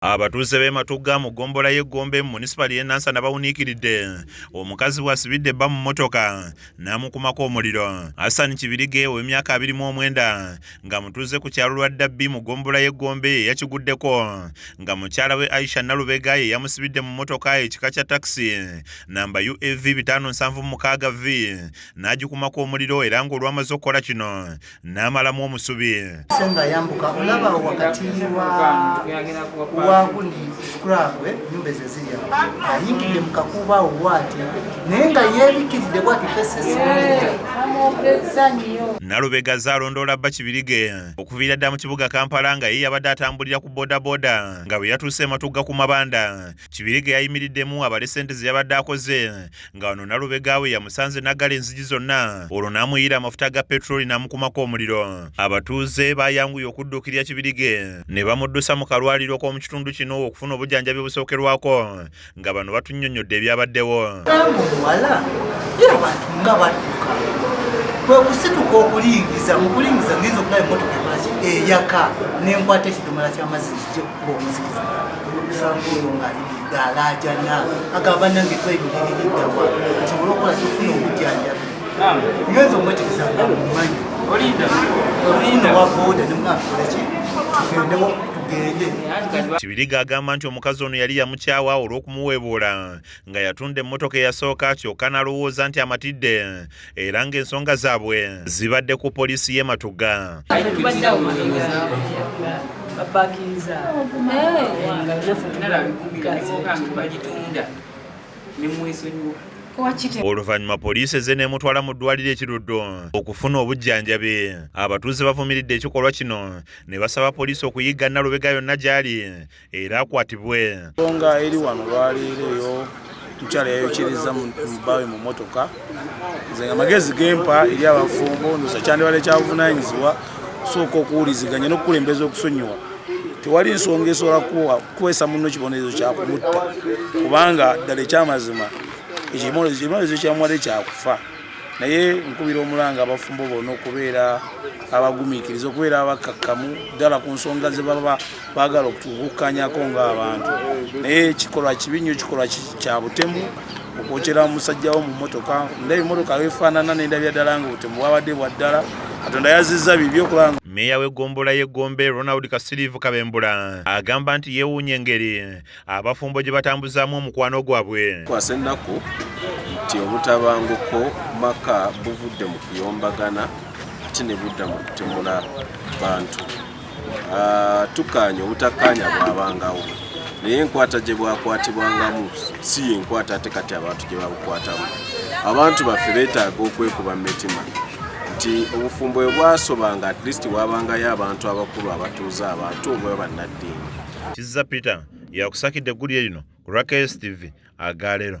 Abatuuze b'e Matugga mu ggombolola y'Egombe mu munisipali y'e Nansana bawuniikiridde omukazi bw'asibidde bba mu mmotoka n'amukumako omuliro. Hassan Kibirige ow'emyaka 29 nga mutuuze ku kyalo lwa Dabbi mu ggombolola y'Egombe yakiguddeko nga mukyala we Aisha Nalubega ye yamusibidde mu mmotoka ekika kya taxi namba UAV 576V n'agikumako omuliro era ng'olwamaze okukola kino n'amalamu omusubi. Senga yambuka olaba wakati wagundi scrapwe nyumba ezizirya ayingidde mu kakuba obwati naye nga yeebikiridde bwati fesesi Nalubega zaalondoola bba Kibirige okuviira ddala mu kibuga Kampala nga ye yabadde atambulira ku bodaboda nga bwe yatuuse Matugga ku mabanda. Kibirige yayimiriddemu abale ssente ze yabadde akoze nga wano Nalubega we yamusanze n'aggala enzigi zonna olwo n'amuyiira amafuta ga petroli n'amukumako omuliro. Abatuuze bayanguye okudduukirira Kibirige ne bamuddusa mu kalwaliro k'omu kitundu kino okufuna obujjanjabi obusookerwako nga bano batunnyonnyodde ebyabaddewo. Kwekusituka okulingiza mukulingiza ngizo kulaba emmotoka ekolaki eyaka n'enkwata ekidomola ky'amazzi kijja kukuba omuzikiza okusanga oyo ng'alajana agamba nange twebiririddawa nsobole okukola tufuna obujjanjabi ngenza omwetegereza nga mumanyi ofuna owa booda nemwakolaki tugendewo tugende. Kibirige agamba nti omukazi ono yali yamukyawa olw'okumuweebuula nga yatunda emmotoka eyasooka kyokka n'alowooza nti amatidde era ng'ensonga zaabwe zibadde ku poliisi y'e Matugga. Oluvannyuma poliisi ezze n'emutwala mu ddwaliro ekiruddo okufuna obujjanjabi. Abatuuze bavumiridde ekikolwa kino ne basaba poliisi okuyigga Nalubega yonna gy'ali era akwatibwe. Nsonga eri wano lwaleero eyo mukyala yayokyereza mu baawe mu motoka nze nga magezi gempa eri abafumbo ndoza kyandibadde kyabuvunaanyizibwa kusooka okuwuliziganya n'okukulembeza okusonyiwa. Tewali nsonga esobola kuweesa munno kibonerezo kyakumutta kubanga ddala ekyamazima ekibonerezo kyamuwadde kyakufa. Naye nkubira omulanga abafumbo bonna okubeera abagumiikiriza okubeera abakakkamu ddala ku nsonga ze baba baagala okutuukukanyako ng'abantu. Naye kikolwa kibi nnyo, kikolwa kya butemu okwokyera omusajja wo mu mmotoka. Ndabye emmotoka weefaanana n'endabya ddala nga obutemu bwabadde bwa ddala. Katonda yazizza bibi okulanga. Mmeeya w'eggombolola y'Egombe Ronald Kasiriivu Kabembula agamba nti yeewuunya engeri abafumbo gye batambuzaamu omukwano gwabwe. Kwasa ennaku nti obutabanguko maka buvudde mu kuyombagana ate ne budda mu kutemula bantu. Tukaanya obutakkaanya bwabangawo naye enkwata gye bwakwatibwangamu si yenkwata ate kati abantu gye babukwatamu. Abantu baffe beetaaga okwekuba mu mitima nti obufumbo bwe bwasobanga at least wabangayo abantu abakulu abatuuze abantu oba bannaddiini. Kizza Peter yakusakidde eggulire lino ku Rakes TV Agaalero.